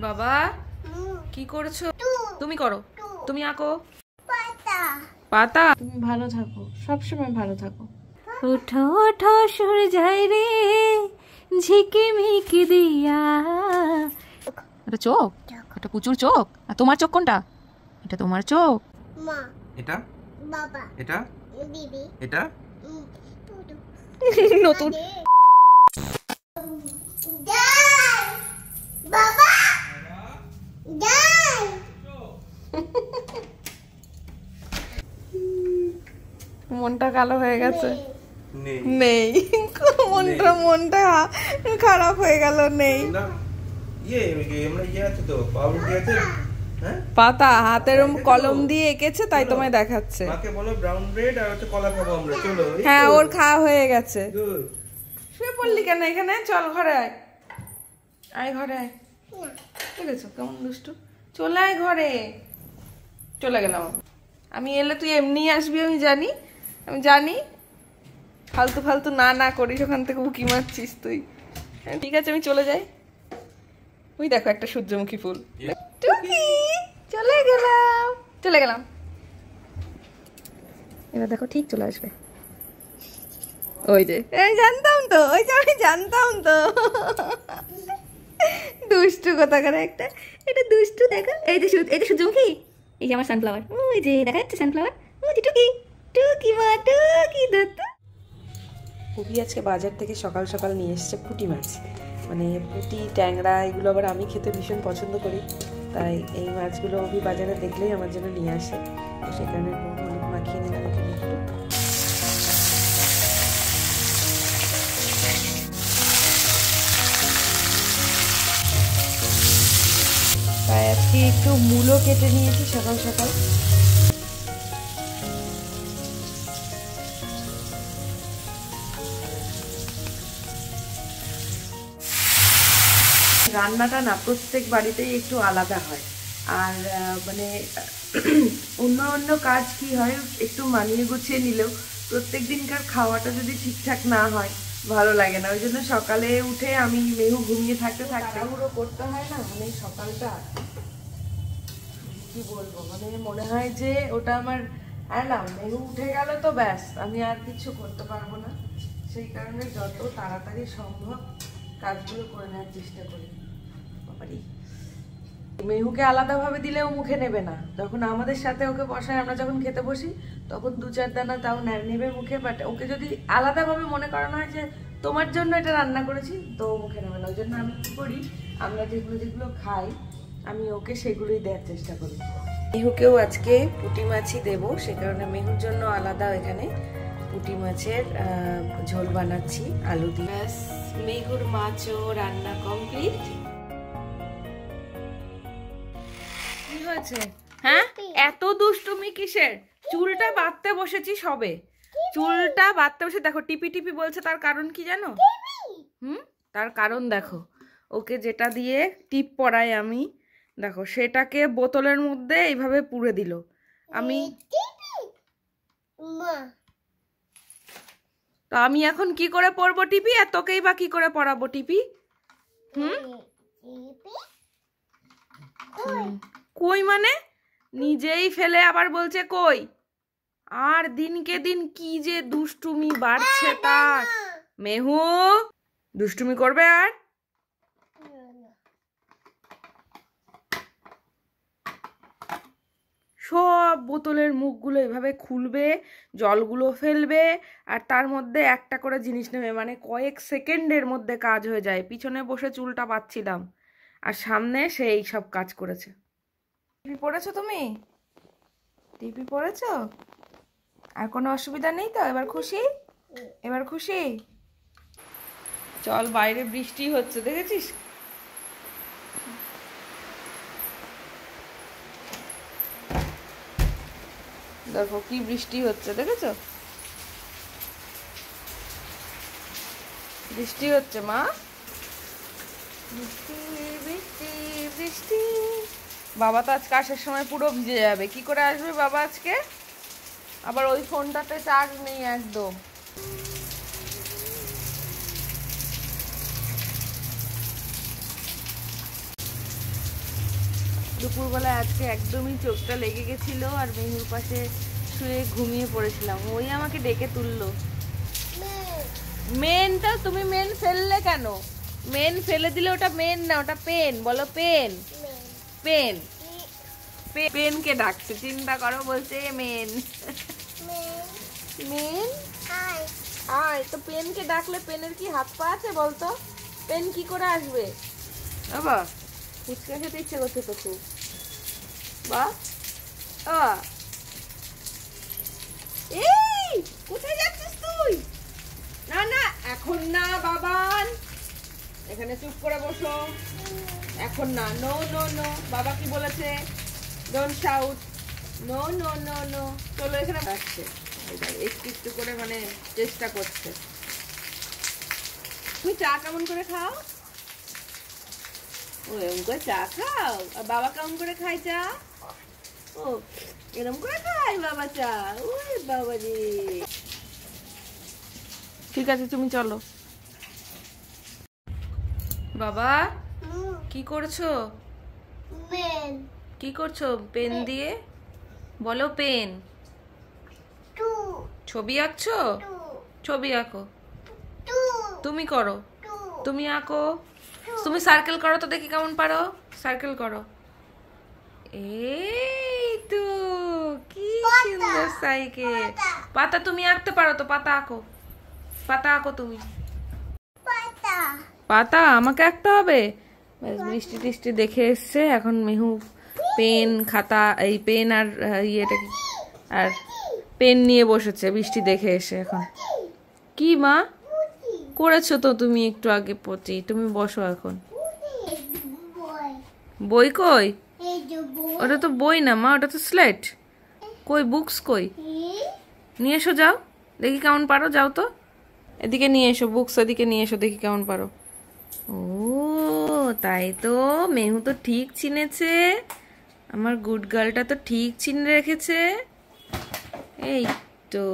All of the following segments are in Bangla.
বাবা কি করছো? তুমি করো, তুমি আঁকো পাতা। তুমি ভালো থাকো, সবসময় ভালো থাকো। ওঠো ওঠো সূর্যাই রে ঝিকিমিকি দিয়া। এটা চোখ, এটা পুচুর চোখ। আর তোমার চোখ কোনটা? এটা তোমার চোখ। মা, এটা বাবা, এটা দিদি, এটা নতুন বাবা যাই। মনটা কালো হয়ে গেছে। নেই মনটা খারাপ হয়ে গেল। নেই পাতা হাতের কলম দিয়ে এঁকেছে, তাই তোমায় দেখাচ্ছে। হ্যাঁ, ওর খাওয়া হয়ে গেছে। শুয়ে পড়লি কেন এখানে? চল ঘরে আয়, আয় ঘরে আয়। ঠিক আছে, কেমন দুষ্টু। চলে আয় ঘরে। চলে গেলাম আমি। এলে তুই এমনি আসবি, আমি জানি, আমি জানি। ফালতু ফালতু না না করিস, ওখান থেকে উকি মারছিস তুই। ঠিক আছে, আমি চলে যাই। ওই দেখো একটা সূর্যমুখী ফুল। টুকি চলে গেলাম, চলে গেলাম। এবার দেখো ঠিক চলে আসবে। ওই যে, এই জানতাম তো, ওই যে আমি জানতাম তো। দুষ্টু কোথাকার একটা, এটা দুষ্টু। দেখো এই যে সূর্যমুখী, এই যে আমার সানফ্লাওয়ার। ওই যে দেখা যাচ্ছে সানফ্লাওয়ার। ওই যে টুকি টুকি মা টুকি দত্ত। পুপি আজকে বাজার থেকে সকাল সকাল নিয়ে এসছে পুঁটি মাছ। মানে পুঁটি, ট্যাংরা, এগুলো আবার আমি খেতে ভীষণ পছন্দ করি, তাই এই মাছগুলো অভি বাজারে দেখলেই আমার জন্য নিয়ে আসে। তো সেখানে হলুদ মাখিয়ে নিলাম এখানে একটু। তাই আজকে একটু মূলো কেটে নিয়েছি সকাল সকাল। রান্নাটা না প্রত্যেক বাড়িতেই একটু আলাদা হয়। আর মানে অন্য অন্য কাজ কি হয়, একটু মানিয়ে গুছিয়ে নিলেও প্রত্যেক দিনকার খাওয়াটা যদি ঠিকঠাক না হয় ভালো লাগে না। ওই জন্য সকালে উঠে আমি মেহু ঘুমিয়ে থাকতে তাড়াহুড়ো করতে হয় না। মানে সকালটা কি বলবো, মানে মনে হয় যে ওটা আমার অ্যালার্ম। মেহু উঠে গেল তো ব্যাস, আমি আর কিছু করতে পারবো না। সেই কারণে যত তাড়াতাড়ি সম্ভব কাজগুলো করে নেওয়ার চেষ্টা করি। মেহুকে আলাদাভাবে দিলেও মুখে নেবে না। যখন আমাদের সাথে ওকে বসায়, আমরা যখন খেতে বসি, তখন 2-4 দানা তাও নেবে মুখে। বাট ওকে যদি আলাদাভাবে মনে করানো হয় যে তোমার জন্য এটা রান্না করেছি, তো মুখে নেবে না। ওই জন্য আমি কি করি, আমরা যেগুলো যেগুলো খাই আমি ওকে সেগুলোই দেওয়ার চেষ্টা করি। মেহুকেও আজকে পুঁটি মাছই দেবো, সে কারণে মেহুর জন্য আলাদা এখানে পুঁটি মাছের ঝোল বানাচ্ছি আলু দিয়ে। ব্যাস, মেহুর মাছও রান্না কমপ্লিট। কি হয়েছে? হ্যাঁ, এত দুষ্টুমি কিসের? চুলটা বাঁধতে বসেছি সবে, চুলটা বাঁধতে বসে দেখো টিপি টিপি বলছে। তার কারণ কি জানো? তার কারণ দেখো, ওকে যেটা দিয়ে টিপ পরাই আমি, দেখো সেটাকে বোতলের মধ্যে এইভাবে পুরে দিল। আমি তো আমি এখন কি করে পরবো টিপি, আর তোকেই বা কি করে পরাবো টিপি? কই মানে নিজেই ফেলে আবার বলছে কই। আর দিনকে দিন কি যে দুষ্টুমি বাড়ছে তার। মেহু দুষ্টুমি করবে আর? সব বোতলের মুখগুলো এভাবে খুলবে, জলগুলো ফেলবে, আর তার মধ্যে একটা করে জিনিস নেবে। মানে কয়েক সেকেন্ডের মধ্যে কাজ হয়ে যায়। পিছনে বসে চুলটা পাচ্ছিলাম, আর সামনে সে এই সব কাজ করেছে। টিপি পড়েছো তুমি? টিপি পড়েছো? আর কোনো অসুবিধা নেই তো? এবার খুশি? এবার খুশি? চল, বাইরে বৃষ্টি হচ্ছে, দেখেছিস? দেখো কি বৃষ্টি হচ্ছে, দেখেছো? বৃষ্টি হচ্ছে মা, বৃষ্টি বৃষ্টি বৃষ্টি। বাবা তো আজকে আসার সময় পুরো ভিজে যাবে। কি করে আসবে বাবা আজকে? আবার ওই ফোনটাতে চার্জ নেই একদম। দুপুরবেলা আজকে একদমই চোখটা লেগে গেছিল আর মেহুর পাশে শুয়ে ঘুমিয়ে পড়েছিলাম, ওই আমাকে ডেকে তুললো। মেনটা তুমি মেন ফেললে কেন? মেন ফেলে দিলে ওটা মেন না, ওটা পেন। বলো পেন। পেন পেনকে ডাকছে, চিন্তা করো, বলছে মেন। মেন আয়। তো পেনকে ডাকলে পেনের কি হাত পা আছে বলতো? পেন কি করে আসবে? বাবা ফুচকা খেতে ইচ্ছে করছে তো খুব। বা এই কোথায় যাচ্ছিস তুই? না না এখন না বাবান, এখানে চুপ করে বসো। এখন না, নো নো নো। বাবা কি বলেছে? Don't shout. No no no no. চলো এখানে আসছে, একটু একটু করে মানে চেষ্টা করছে। তুমি চা কেমন করে খাও? ও এরকম করে চা খাও? আর বাবা কেমন করে খায় চা? ও এরকম করে খায় বাবা চা? ওই বাবা রে। ঠিক আছে তুমি চলো। বাবা কি করছো? কি করছো পেন দিয়ে? বলো পেন। ছবি আঁকছো? ছবি আঁকো। তুমি করো, তুমি আঁকো। তুমি সার্কেল করো তো দেখি কেমন পারো। সার্কেল করো। এই তো কি সুন্দর সাইকেল। পাতা তুমি আঁকতে পারো তো? পাতা আঁকো, পাতা আঁকো তুমি। পাতা আমাকে আঁকতে হবে? বৃষ্টি টিষ্টি দেখে এসছে, এখন মেহু পেন খাতা এই পেন আর ইয়েটা আর পেন নিয়ে বসেছে বৃষ্টি দেখে এসে। এখন কি মা করেছো তো তুমি একটু আগে পচি? তুমি বসো এখন। বই কই? ওটা তো বই না মা, ওটা তো স্লেট। কই বুকস কই? নিয়ে এসো, যাও দেখি কেমন পারো। যাও তো এদিকে নিয়ে এসো বুকস, এদিকে নিয়ে এসো দেখি কেমন পারো। ও তাই তো, মেহু তো ঠিক চিনেছে, আমার গুড গার্লটা তো ঠিক চিনে রেখেছে। এই তো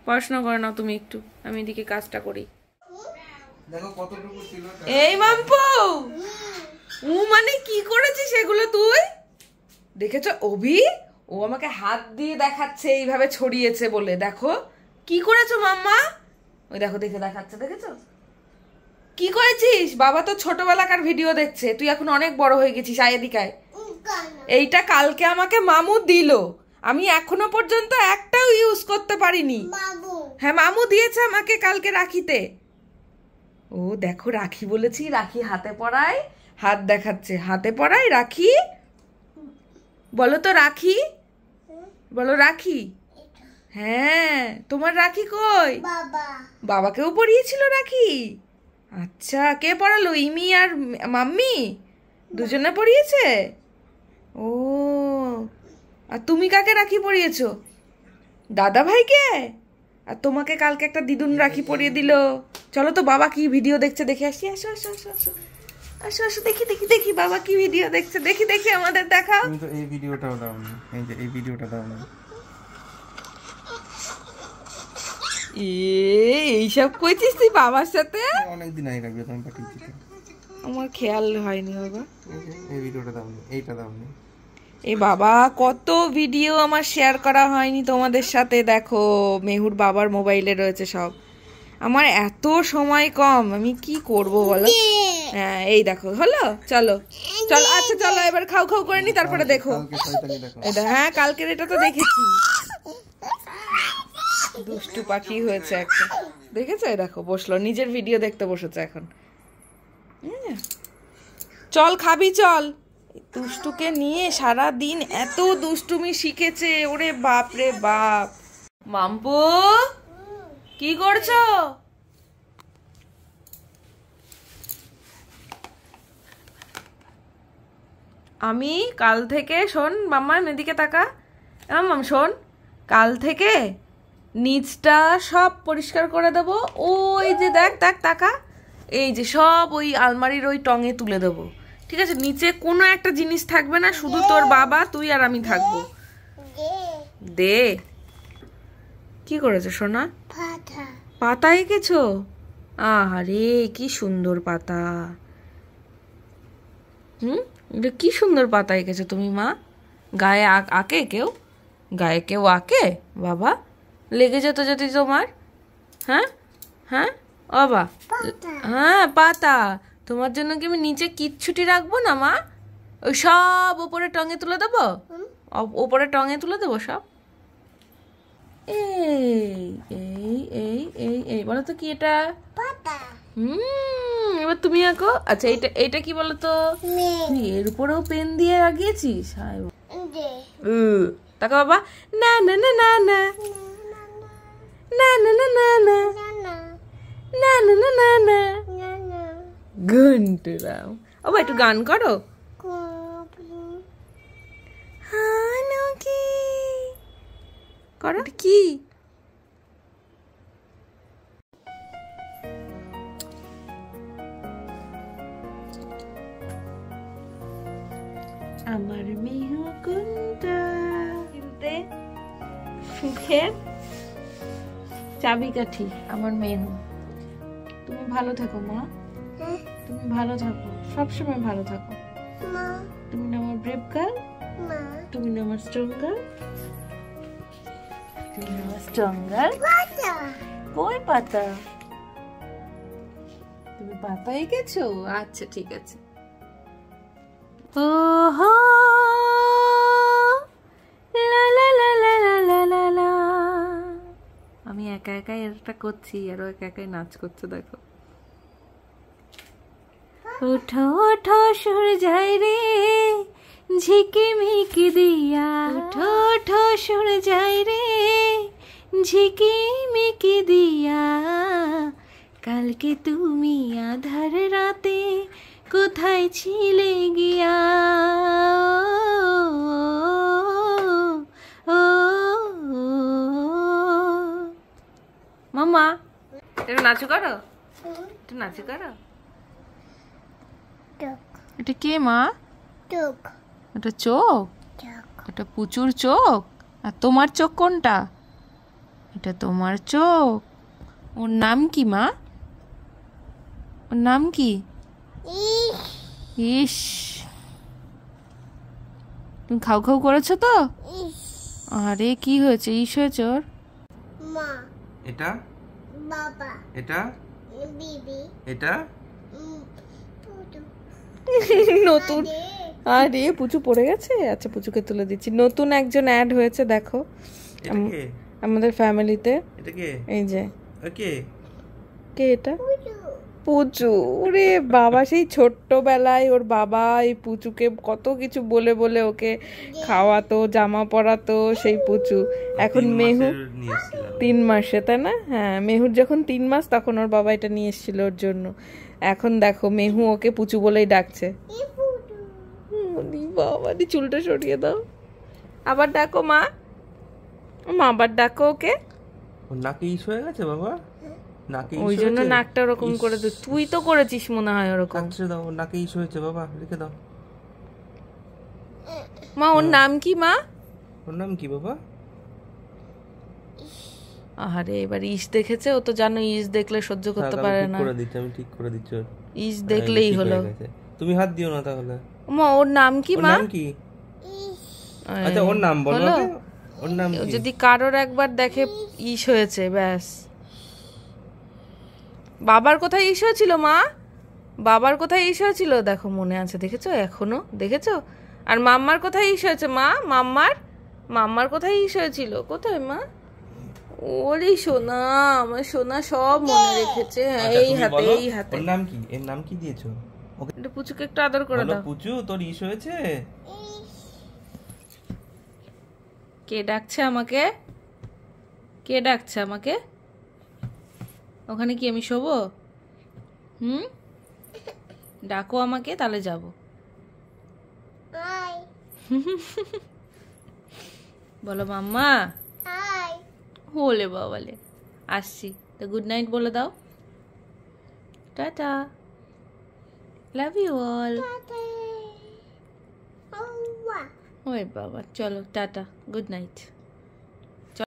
পড়াশোনা করে নাও তুমি একটু, আমি এদিকে কাজটা করি। এই মাম্পু মানে কি করেছিস সেগুলো তুই? দেখেছো অভি? ও আমাকে হাত দিয়ে দেখাচ্ছে এইভাবে ছড়িয়েছে বলে। দেখো কি করেছো মাম্মা, ওই দেখো দেখে দেখাচ্ছে, দেখেছো কি করেছিস? বাবা তো ছোটবেলাকার ভিডিও দেখছে, তুই এখন অনেক বড় হয়ে গেছিস। আয় এদিকায়। এইটা কালকে আমাকে মামু দিল, আমি এখনো পর্যন্ত একটাও ইউজ করতে পারিনি। হ্যাঁ মামু দিয়েছে আমাকে কালকে রাখিতে। ও দেখো রাখি বলেছি, রাখি হাতে পরাই, হাত দেখাচ্ছে, হাতে পরাই রাখি। বলো তো রাখি, বলো রাখি। হ্যাঁ তোমার রাখি কই? বাবাকেও পরিয়েছিল রাখি? আচ্ছা কে পড়ালো? ইমি আর মাম্মি দুজনে পরিয়েছে? ও আর তুমি কাকে রাখি পরিয়েছো? দাদা ভাইকে? আর তোমাকে কালকে একটা দিদুন রাখি পরিয়ে দিল। চলো তো বাবা কি ভিডিও দেখছে দেখে আসি। আসো আসো আসো আসো আসো আসো দেখি দেখি দেখি বাবা কি ভিডিও দেখছে, দেখি দেখি আমাদের দেখাও। তুমি তো এই ভিডিওটাও দাও না, এই যে এই ভিডিওটা দাও না। এইসব কইছিস তুই বাবার সাথে? অনেকদিন আগে রাখবে, তুমি পাঠিয়েছি তো। আমার খেয়াল হয়নি বাবা। এই ভিডিওটা দাও না, এইটা দাও না। এ বাবা কত ভিডিও আমার শেয়ার করা হয়নি তোমাদের সাথে। দেখো মেহুর বাবার মোবাইলে রয়েছে সব। আমার এত সময় কম, আমি কি করব বলো? হ্যাঁ এই দেখো হলো। চলো চলো আচ্ছা চলো এবার খাও খাও করে নি, তারপরে দেখো। এটা হ্যাঁ কালকের এটা তো দেখেছি। দুষ্টু পাখি হয়েছে একটা, দেখেছো? দেখো বসলো, নিজের ভিডিও দেখতে বসেছে এখন। চল খাবি চল। দুষ্টুকে নিয়ে সারা দিন এত দুষ্টুমি শিখেছে, ওরে বাপ রে বাপ। মাম্পু কি করছো? আমি কাল থেকে শোন মাম্মা এদিকে তাকা, মাম্মা শোন, কাল থেকে নিচটা সব পরিষ্কার করে দেবো। ওই যে দেখ দেখ তাকা, এই যে সব ওই আলমারির ওই টঙে তুলে দেবো, ঠিক আছে? নিচে কোনো একটা জিনিস থাকবে না, শুধু তোর বাবা তুই আর আমি থাকবো। দে। কি করেছো সোনা? পাতা এঁকেছো? আরে কি সুন্দর পাতা। এটা কি সুন্দর পাতা এঁকেছো তুমি মা। গায়ে আঁকে কেউ? গায়ে কেউ আঁকে বাবা? লেগে যেত যদি তোমার। হ্যাঁ হ্যাঁ বাবা, হ্যাঁ পাতা। তোমার জন্য কি আমি নিচে কিচ্ছুটি রাখবো না মা? ওই সব ওপরে টঙে তুলে দেবো, ওপরে টঙে তুলে দেবো সব। এই এই এই এই এই বলো তো কি এটা? এবার তুমি আঁকো। আচ্ছা এইটা এইটা কি বলো তো? এর উপরেও পেন দিয়ে লাগিয়েছিস? তাকে বাবা। না না না না না না না না না না না না না না না ঘন্টুরাম। ও ভাই একটু গান করো। করো কি? আমার মেহু কোনটা কিনতে সুখের চাবিকাঠি আমার মেহু। তুমি ভালো থাকো মা, তুমি ভালো থাকো, সবসময় ভালো থাকো। তুমি না আমার ব্রেভ গার্ল, তুমি না আমার স্ট্রং গার্ল, তুমি না আমার স্ট্রং গার্ল। কই পাতা? তুমি পাতা এঁকেছো? আচ্ছা ঠিক আছে। ওহো লা লা লা লা লা লা লা। আমি একা একাই এটা করছি আর ও একা একাই নাচ করছে দেখো। ওঠো ওঠো সূর্যায় রে ঝিকিমিকি দিয়া, ওঠো ওঠো সূর্যায় রে ঝিকিমিকি দিয়া, কালকে তুমি আধার রাতে কোথায় ছিলে গিয়া। মামা একটু নাচু করো, একটু নাচু করো। এটা কে মা? এটা চোখ? এটা পুচুর চোখ? আর তোমার চোখ কোনটা? এটা তোমার চোখ। ওর নাম কি মা? ওর নাম কি? ইস, তুমি খাও খাও করেছো তো? আরে কি হয়েছে? ইস হয়েছে ওর? এটা বাবা, এটা বিবি, এটা নতুন। আরে পুচু পড়ে গেছে। আচ্ছা পুচুকে তুলে দিচ্ছি। নতুন একজন অ্যাড হয়েছে দেখো আমাদের ফ্যামিলিতে। এটা কে? এই যে কে কে এটা? পুচু। ওরে বাবা, সেই ছোট্টবেলায় ওর বাবা এই পুচুকে কত কিছু বলে বলে ওকে খাওয়াতো, জামা পরাতো। সেই পুচু এখন মেহু 3 মাসে, তাই না? হ্যাঁ, মেহুর যখন 3 মাস তখন ওর বাবা এটা নিয়ে এসেছিল ওর জন্য। এখন দেখো মেহু ওকে পুচু বলেই ডাকছে। বাবা চুলটা সরিয়ে দাও। আবার ডাকো মা, মা আবার ডাকো ওকে। ওর নাকে ইস হয়ে গেছে বাবা, নাকে ইস ওই জন্য নাকটা ওরকম করে দে। তুই তো করেছিস মনে হয় ওরকম। আচ্ছা দাও, নাকে ইস হয়েছে বাবা, রেখে দাও। মা ওর নাম কি মা? ওর নাম কি বাবা? আরে এবার ইস দেখেছে, ও তো জানো ইস দেখলে সহ্য করতে পারে না। আমি ঠিক করে দিচ্ছি। ইস দেখলেই হলো। তুমি হাত দিও না তাহলে। মা ওর নাম কি মা? ওর নাম কি? আচ্ছা ওর নাম বলো। ওর নাম কি? যদি কারোর একবার দেখে ইস হয়েছে ব্যাস। বাবার কোথায় ইস হয়েছিল মা? বাবার কোথায় ইস হয়েছিল দেখো, মনে আছে, দেখেছো এখনো? দেখেছো? আর মাম্মার কোথায় ইস হয়েছে মা? মাম্মার কোথায় ইস হয়েছিল? কোথায় মা? ওরে সোনা, আমার সোনা সব মনে রেখেছে। এই হাতে, এই হাতে। ওর নাম কি? এর নাম কি দিয়েছো? ওকে এটা পুচুকে একটু আদর করে দাও। পুচু তোর ইস হয়েছে? কে ডাকছে আমাকে? কে ডাকছে আমাকে? ওখানে কি আমি শোবো? ডাকো আমাকে, তাহলে যাবো। বলো মাম্মা। বলে বাবালে আসছি তো। গুড নাইট বলে দাও। Tata, love you all. ওই বাবা চলো টাটা, গুড নাইট।